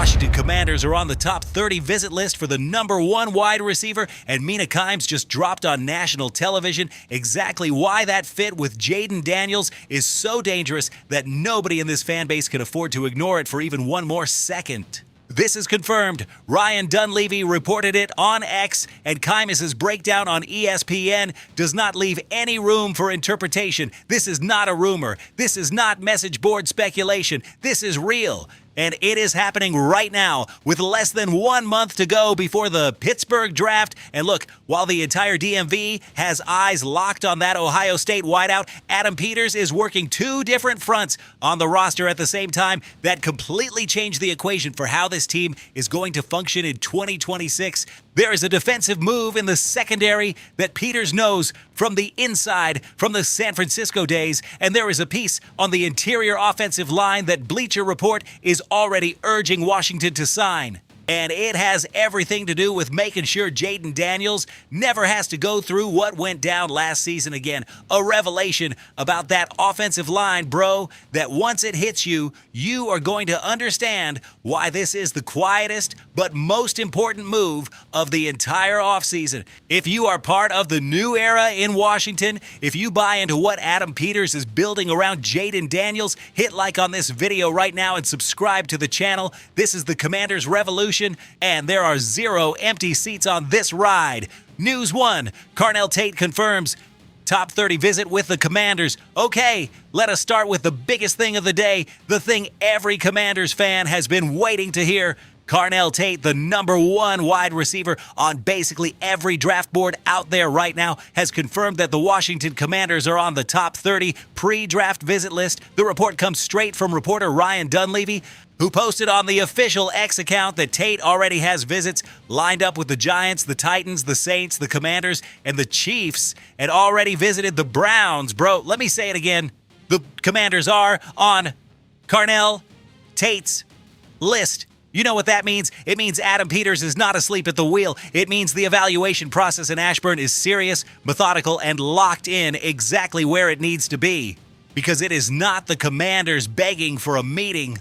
Washington Commanders are on the top 30 visit list for the #1 wide receiver, and MINA KIMES just dropped on national television exactly why that fit with Jaden Daniels is so dangerous that nobody in this fan base can afford to ignore it for even one more second. This is confirmed. Ryan Dunleavy reported it on X, and KIMES' breakdown on ESPN does not leave any room for interpretation. This is not a rumor. This is not message board speculation. This is real. And it is happening right now with less than 1 month to go before the Pittsburgh draft. And look, while the entire DMV has eyes locked on that Ohio State wideout, Adam Peters is working 2 different fronts on the roster at the same time that completely change the equation for how this team is going to function in 2026. There is a defensive move in the secondary that Peters knows from the inside from the San Francisco days, and there is a piece on the interior offensive line that Bleacher Report is already urging Washington to sign. And it has everything to do with making sure Jaden Daniels never has to go through what went down last season again. A revelation about that offensive line, bro, that once it hits you, you are going to understand why this is the quietest but most important move of the entire offseason. If you are part of the new era in Washington, if you buy into what Adam Peters is building around Jaden Daniels, hit like on this video right now and subscribe to the channel. This is the Commanders Revolution, and there are 0 empty seats on this ride. News 1, Carnell Tate confirms top 30 visit with the Commanders. Okay, let us start with the biggest thing of the day, the thing every Commanders fan has been waiting to hear. Carnell Tate, the #1 wide receiver on basically every draft board out there right now, has confirmed that the Washington Commanders are on the top 30 pre-draft visit list. The report comes straight from reporter Ryan Dunleavy, who posted on the official X account that Tate already has visits lined up with the Giants, the Titans, the Saints, the Commanders, and the Chiefs, and already visited the Browns. Bro, let me say it again. The Commanders are on Carnell Tate's list. You know what that means? It means Adam Peters is not asleep at the wheel. It means the evaluation process in Ashburn is serious, methodical, and locked in exactly where it needs to be. Because it is not the Commanders begging for a meeting.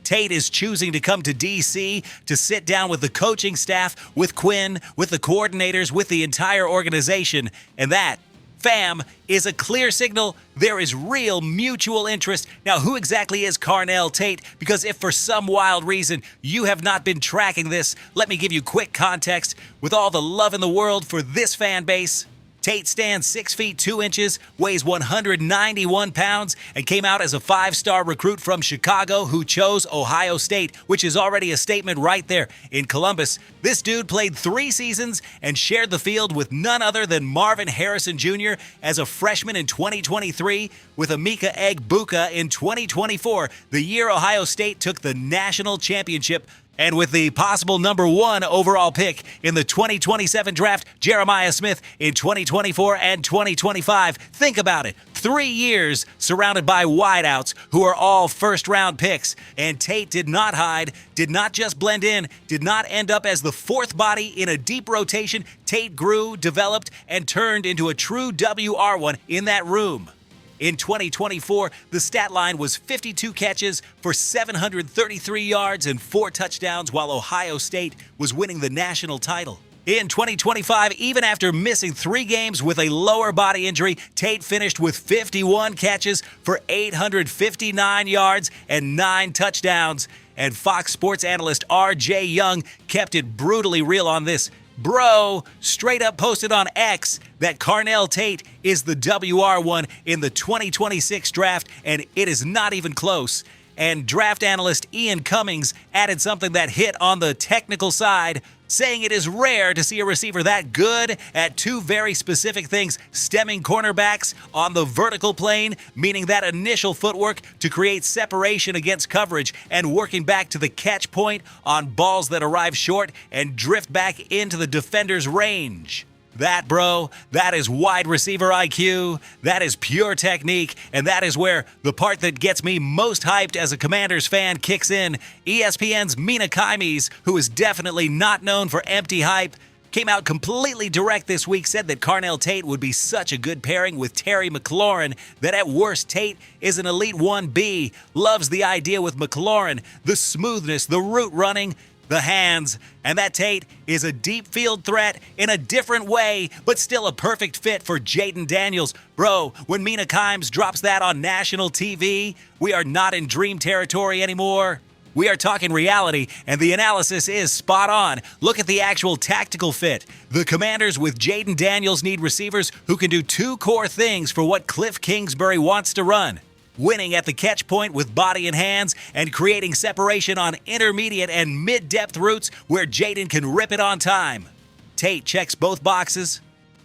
Tate is choosing to come to D.C. to sit down with the coaching staff, with Quinn, with the coordinators, with the entire organization. And that, fam, is a clear signal there is real mutual interest. Now, who exactly is Carnell Tate? Because if for some wild reason you have not been tracking this, let me give you quick context. With all the love in the world for this fan base, Tate stands 6 feet 2 inches, weighs 191 pounds, and came out as a 5-star recruit from Chicago who chose Ohio State, which is already a statement right there. In Columbus, this dude played 3 seasons and shared the field with none other than Marvin Harrison Jr. as a freshman in 2023, with Emeka Egbuka in 2024, the year Ohio State took the national championship. And with the possible #1 overall pick in the 2027 draft, Jeremiah Smith in 2024 and 2025. Think about it. 3 years surrounded by wideouts who are all first-round picks. And Tate did not hide, did not just blend in, did not end up as the 4th body in a deep rotation. Tate grew, developed, and turned into a true WR1 in that room. In 2024, the stat line was 52 catches for 733 yards and 4 touchdowns, while Ohio State was winning the national title. In 2025, even after missing 3 games with a lower body injury, Tate finished with 51 catches for 859 yards and 9 touchdowns. And Fox Sports analyst R.J. Young kept it brutally real on this. Bro straight up posted on X that Carnell Tate is the WR1 in the 2026 draft, and it is not even close. And draft analyst Ian Cummings added something that hit on the technical side, saying it is rare to see a receiver that good at 2 very specific things: stemming cornerbacks on the vertical plane, meaning that initial footwork to create separation against coverage, and working back to the catch point on balls that arrive short and drift back into the defender's range. That, bro, that is wide receiver IQ, that is pure technique, and that is where the part that gets me most hyped as a Commanders fan kicks in. ESPN's MINA KIMES, who is definitely not known for empty hype, came out completely direct this week, said that Carnell Tate would be such a good pairing with Terry McLaurin that at worst Tate is an Elite 1B. Loves the idea with McLaurin, the smoothness, the route running, the hands, and that Tate is a deep field threat in a different way, but still a perfect fit for Jaden Daniels. Bro, when MINA KIMES drops that on national TV, we are not in dream territory anymore. We are talking reality, and the analysis is spot on. Look at the actual tactical fit. The Commanders with Jaden Daniels need receivers who can do two core things for what Cliff Kingsbury wants to run: winning at the catch point with body and hands, and creating separation on intermediate and mid-depth routes where Jaden can rip it on time. Tate checks both boxes.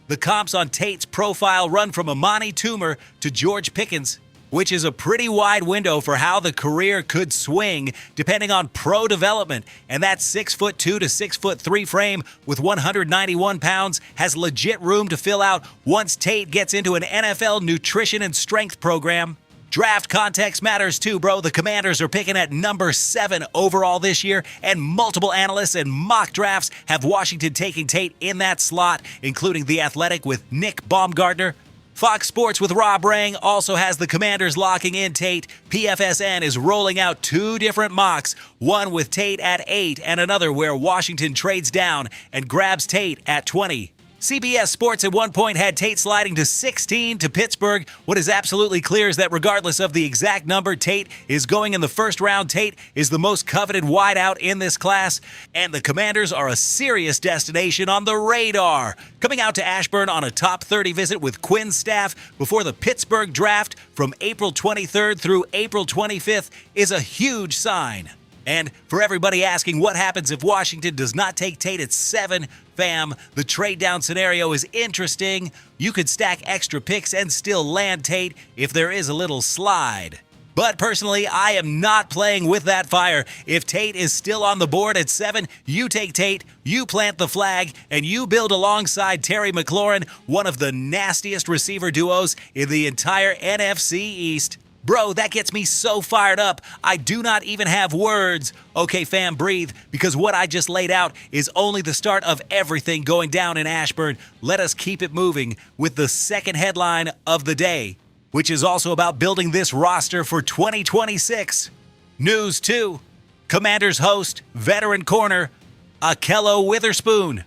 The comps on Tate's profile run from Amani Toomer to George Pickens, which is a pretty wide window for how the career could swing depending on pro development. And that 6'2" to 6'3" frame with 191 pounds has legit room to fill out once Tate gets into an NFL nutrition and strength program. Draft context matters too, bro. The Commanders are picking at number 7 overall this year, and multiple analysts and mock drafts have Washington taking Tate in that slot, including The Athletic with Nick Baumgartner. Fox Sports with Rob Rang also has the Commanders locking in Tate. PFSN is rolling out 2 different mocks, one with Tate at 8 and another where Washington trades down and grabs Tate at 20. CBS Sports at one point had Tate sliding to 16 to Pittsburgh. What is absolutely clear is that regardless of the exact number, Tate is going in the first round. Tate is the most coveted wideout in this class, and the Commanders are a serious destination on the radar. Coming out to Ashburn on a top 30 visit with Quinn's staff before the Pittsburgh draft from April 23rd through April 25th is a huge sign. And for everybody asking what happens if Washington does not take Tate at 7, fam, the trade down scenario is interesting. You could stack extra picks and still land Tate if there is a little slide. But personally, I am not playing with that fire. If Tate is still on the board at 7, you take Tate, you plant the flag, and you build alongside Terry McLaurin, one of the nastiest receiver duos in the entire NFC East. Bro, that gets me so fired up, I do not even have words. Okay, fam, breathe, because what I just laid out is only the start of everything going down in Ashburn. Let us keep it moving with the second headline of the day, which is also about building this roster for 2026. News 2, Commanders host, veteran corner, Ahkello Witherspoon.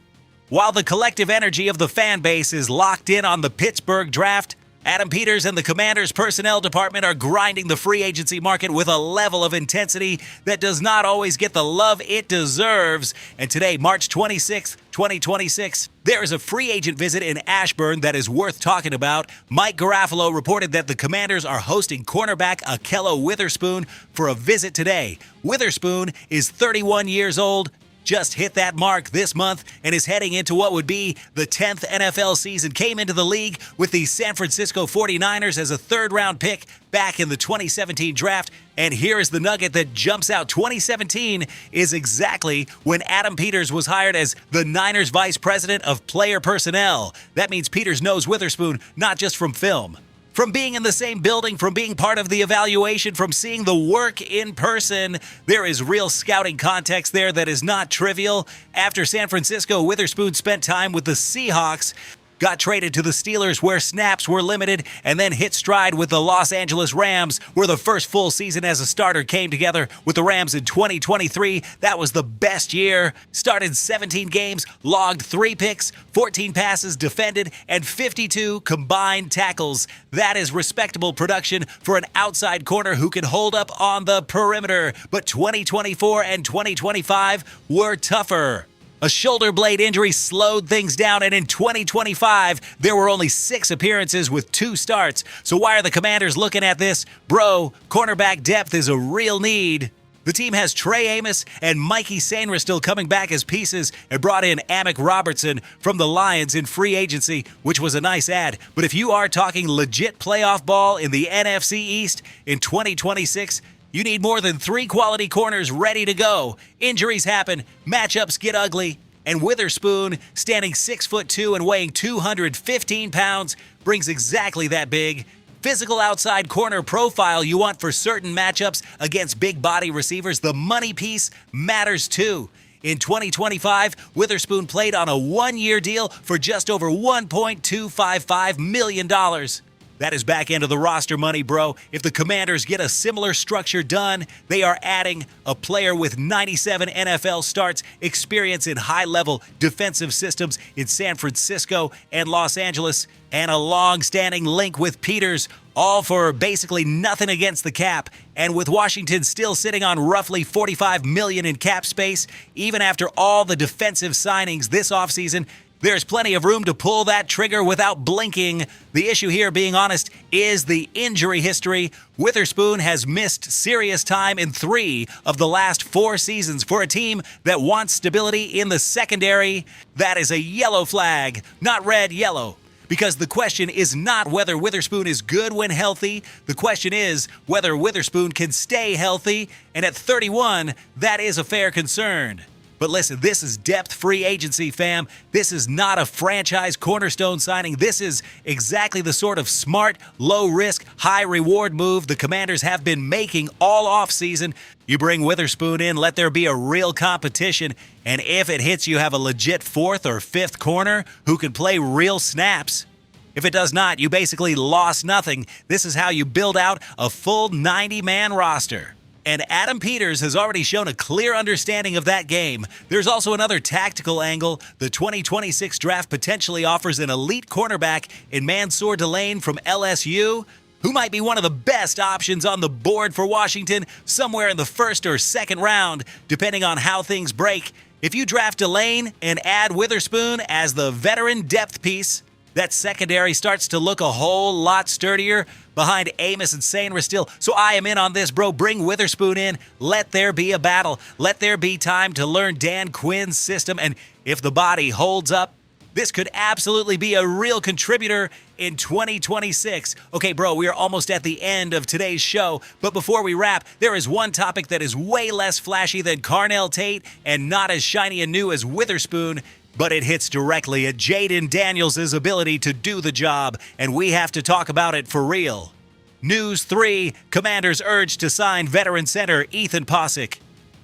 While the collective energy of the fan base is locked in on the Pittsburgh draft, Adam Peters and the Commanders personnel department are grinding the free agency market with a level of intensity that does not always get the love it deserves. And today, March 26th, 2026, there is a free agent visit in Ashburn that is worth talking about. Mike Garafolo reported that the Commanders are hosting cornerback Ahkello Witherspoon for a visit today. Witherspoon is 31 years old, just hit that mark this month, and is heading into what would be the 10th NFL season. Came into the league with the San Francisco 49ers as a third-round pick back in the 2017 draft. And here is the nugget that jumps out. 2017 is exactly when Adam Peters was hired as the Niners Vice President of Player Personnel. That means Peters knows Witherspoon not just from film. From being in the same building, from being part of the evaluation, from seeing the work in person, there is real scouting context there that is not trivial. After San Francisco, Witherspoon spent time with the Seahawks, got traded to the Steelers where snaps were limited, and then hit stride with the Los Angeles Rams, where the first full season as a starter came together with the Rams in 2023. That was the best year. Started 17 games, logged 3 picks, 14 passes defended, and 52 combined tackles. That is respectable production for an outside corner who can hold up on the perimeter. But 2024 and 2025 were tougher. A shoulder blade injury slowed things down, and in 2025, there were only 6 appearances with 2 starts. So why are the Commanders looking at this? Bro, cornerback depth is a real need. The team has Trey Amos and Mikey Sainristil still coming back as pieces, and brought in Amick Robertson from the Lions in free agency, which was a nice add. But if you are talking legit playoff ball in the NFC East in 2026, you need more than 3 quality corners ready to go. Injuries happen, matchups get ugly, and Witherspoon, standing 6'2" and weighing 215 pounds, brings exactly that big physical outside corner profile you want for certain matchups against big body receivers. The money piece matters too. In 2025, Witherspoon played on a one-year deal for just over $1.255 million. That is back into the roster money, bro. If the Commanders get a similar structure done, they are adding a player with 97 NFL starts, experience in high-level defensive systems in San Francisco and Los Angeles, and a long-standing link with Peters, all for basically nothing against the cap. And with Washington still sitting on roughly $45 million in cap space, even after all the defensive signings this offseason, there's plenty of room to pull that trigger without blinking. The issue here, being honest, is the injury history. Witherspoon has missed serious time in 3 of the last 4 seasons. For a team that wants stability in the secondary, that is a yellow flag, not red, yellow. Because the question is not whether Witherspoon is good when healthy. The question is whether Witherspoon can stay healthy. And at 31, that is a fair concern. But listen, this is depth free agency, fam. This is not a franchise cornerstone signing. This is exactly the sort of smart, low-risk, high-reward move the Commanders have been making all offseason. You bring Witherspoon in, let there be a real competition, and if it hits, you have a legit 4th or 5th corner who can play real snaps. If it does not, you basically lost nothing. This is how you build out a full 90-man roster. And Adam Peters has already shown a clear understanding of that game. There's also another tactical angle. The 2026 draft potentially offers an elite cornerback in Mansour Delane from LSU, who might be one of the best options on the board for Washington, somewhere in the 1st or 2nd round, depending on how things break. If you draft Delane and add Witherspoon as the veteran depth piece, that secondary starts to look a whole lot sturdier behind Amos and Sainristil. So I am in on this, bro. Bring Witherspoon in. Let there be a battle. Let there be time to learn Dan Quinn's system. And if the body holds up, this could absolutely be a real contributor in 2026. Okay, bro, we are almost at the end of today's show. But before we wrap, there is one topic that is way less flashy than Carnell Tate and not as shiny and new as Witherspoon. But it hits directly at Jaden Daniels' ability to do the job, and we have to talk about it for real. News 3, Commanders urged to sign veteran center Ethan Posick.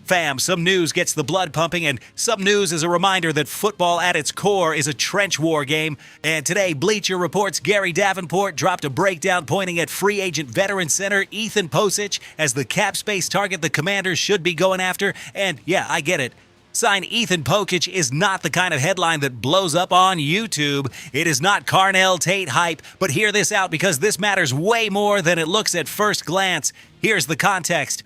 Fam, some news gets the blood pumping, and some news is a reminder that football at its core is a trench war game. And today, Bleacher Report's Gary Davenport dropped a breakdown pointing at free agent veteran center Ethan Posick as the cap space target the Commanders should be going after. And yeah, I get it. Sign Ethan Posick is not the kind of headline that blows up on YouTube. It is not Carnell Tate hype, but hear this out because this matters way more than it looks at first glance. Here's the context.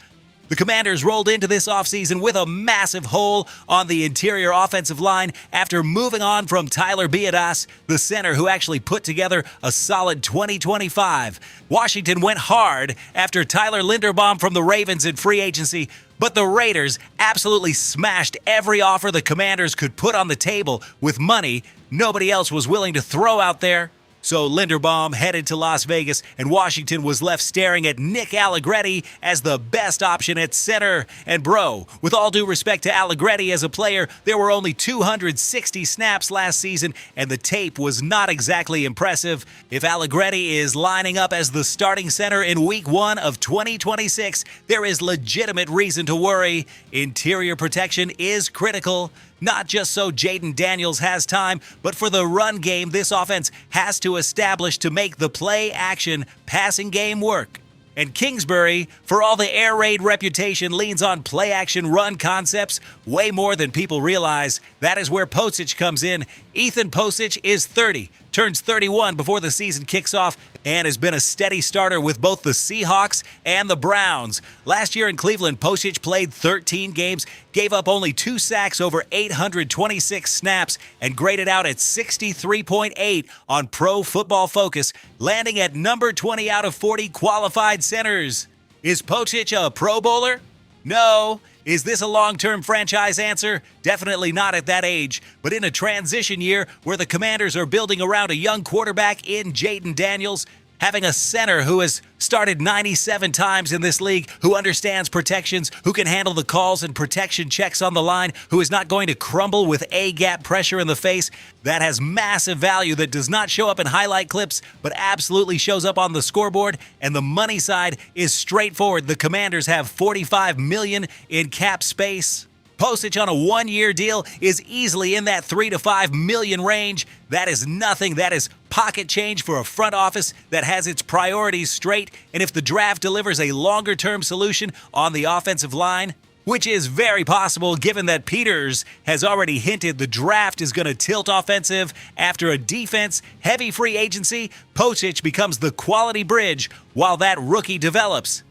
The Commanders rolled into this offseason with a massive hole on the interior offensive line after moving on from Tyler Biadasz, the center who actually put together a solid 2025. Washington went hard after Tyler Linderbaum from the Ravens in free agency, but the Raiders absolutely smashed every offer the Commanders could put on the table with money nobody else was willing to throw out there. So Linderbaum headed to Las Vegas, and Washington was left staring at Nick Allegretti as the best option at center. And bro, with all due respect to Allegretti as a player, there were only 260 snaps last season, and the tape was not exactly impressive. If Allegretti is lining up as the starting center in Week 1 of 2026, there is legitimate reason to worry. Interior protection is critical. Not just so Jaden Daniels has time, but for the run game this offense has to establish to make the play-action passing game work. And Kingsbury, for all the air raid reputation, leans on play-action run concepts way more than people realize. That is where Posick comes in. Ethan Posick is 30, turns 31 before the season kicks off, and has been a steady starter with both the Seahawks and the Browns. Last year in Cleveland, Posick played 13 games, gave up only 2 sacks over 826 snaps, and graded out at 63.8 on Pro Football Focus, landing at number 20 out of 40 qualified centers. Is Posick a Pro Bowler? No. Is this a long-term franchise answer? Definitely not at that age. But in a transition year where the Commanders are building around a young quarterback in Jaden Daniels, having a center who has started 97 times in this league, who understands protections, who can handle the calls and protection checks on the line, who is not going to crumble with A-gap pressure in the face, that has massive value that does not show up in highlight clips, but absolutely shows up on the scoreboard. And the money side is straightforward. The Commanders have $45 million in cap space. Postage on a one-year deal is easily in that $3 to $5 million range. That is nothing. That is pocket change for a front office that has its priorities straight. And if the draft delivers a longer-term solution on the offensive line, which is very possible given that Peters has already hinted the draft is going to tilt offensive after a defense-heavy free agency, Postage becomes the quality bridge while that rookie develops.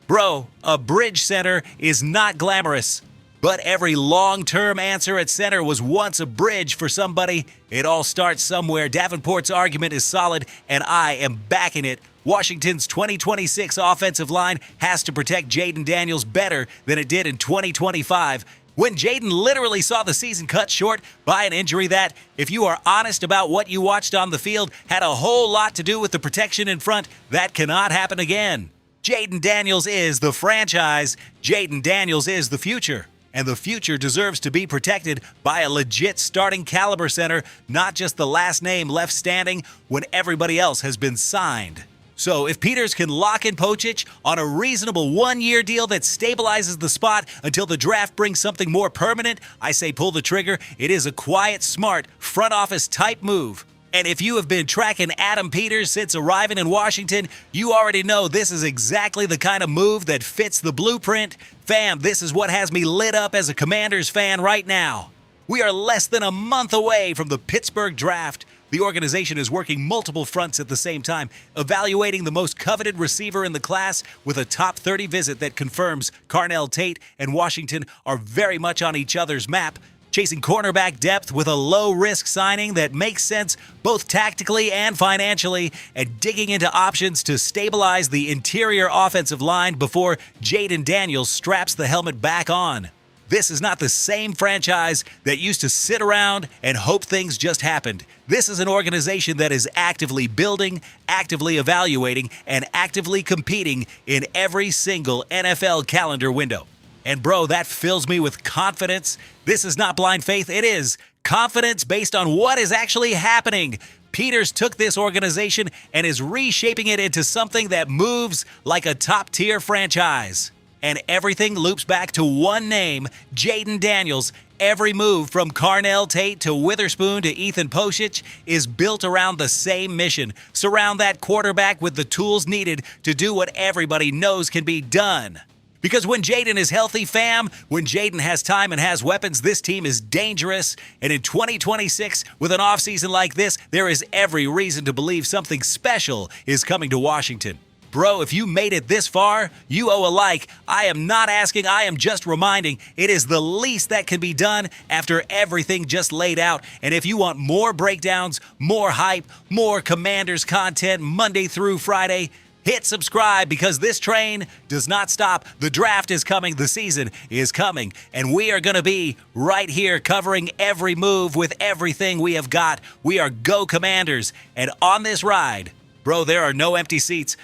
Bro, a bridge center is not glamorous. But every long-term answer at center was once a bridge for somebody. It all starts somewhere. Davenport's argument is solid, and I am backing it. Washington's 2026 offensive line has to protect Jaden Daniels better than it did in 2025. When Jaden literally saw the season cut short by an injury that, if you are honest about what you watched on the field, had a whole lot to do with the protection in front, that cannot happen again. Jaden Daniels is the franchise. Jaden Daniels is the future. And the future deserves to be protected by a legit starting caliber center, not just the last name left standing when everybody else has been signed. So if Peters can lock in Postage on a reasonable one-year deal that stabilizes the spot until the draft brings something more permanent, I say pull the trigger. It is a quiet, smart, front office type move. And if you have been tracking Adam Peters since arriving in Washington, you already know this is exactly the kind of move that fits the blueprint. Fam, this is what has me lit up as a Commanders fan right now. We are less than a month away from the Pittsburgh draft. The organization is working multiple fronts at the same time, evaluating the most coveted receiver in the class with a top 30 visit that confirms Tate and Washington are very much on each other's map. Chasing cornerback depth with a low-risk signing that makes sense both tactically and financially, and digging into options to stabilize the interior offensive line before Jaden Daniels straps the helmet back on. This is not the same franchise that used to sit around and hope things just happened. This is an organization that is actively building, actively evaluating, and actively competing in every single NFL calendar window. And bro, that fills me with confidence. This is not blind faith. It is confidence based on what is actually happening. Peters took this organization and is reshaping it into something that moves like a top-tier franchise. And everything loops back to one name, Jaden Daniels. Every move from Tate to Witherspoon to Ethan Postage is built around the same mission. Surround that quarterback with the tools needed to do what everybody knows can be done. Because when Jaden is healthy, fam, when Jaden has time and has weapons, this team is dangerous. And in 2026, with an offseason like this, there is every reason to believe something special is coming to Washington. Bro, if you made it this far, you owe a like. I am not asking, I am just reminding. It is the least that can be done after everything just laid out. And if you want more breakdowns, more hype, more Commanders content Monday through Friday, hit subscribe because this train does not stop. The draft is coming. The season is coming. And we are going to be right here covering every move with everything we have got. We are Go Commanders. And on this ride, bro, there are no empty seats.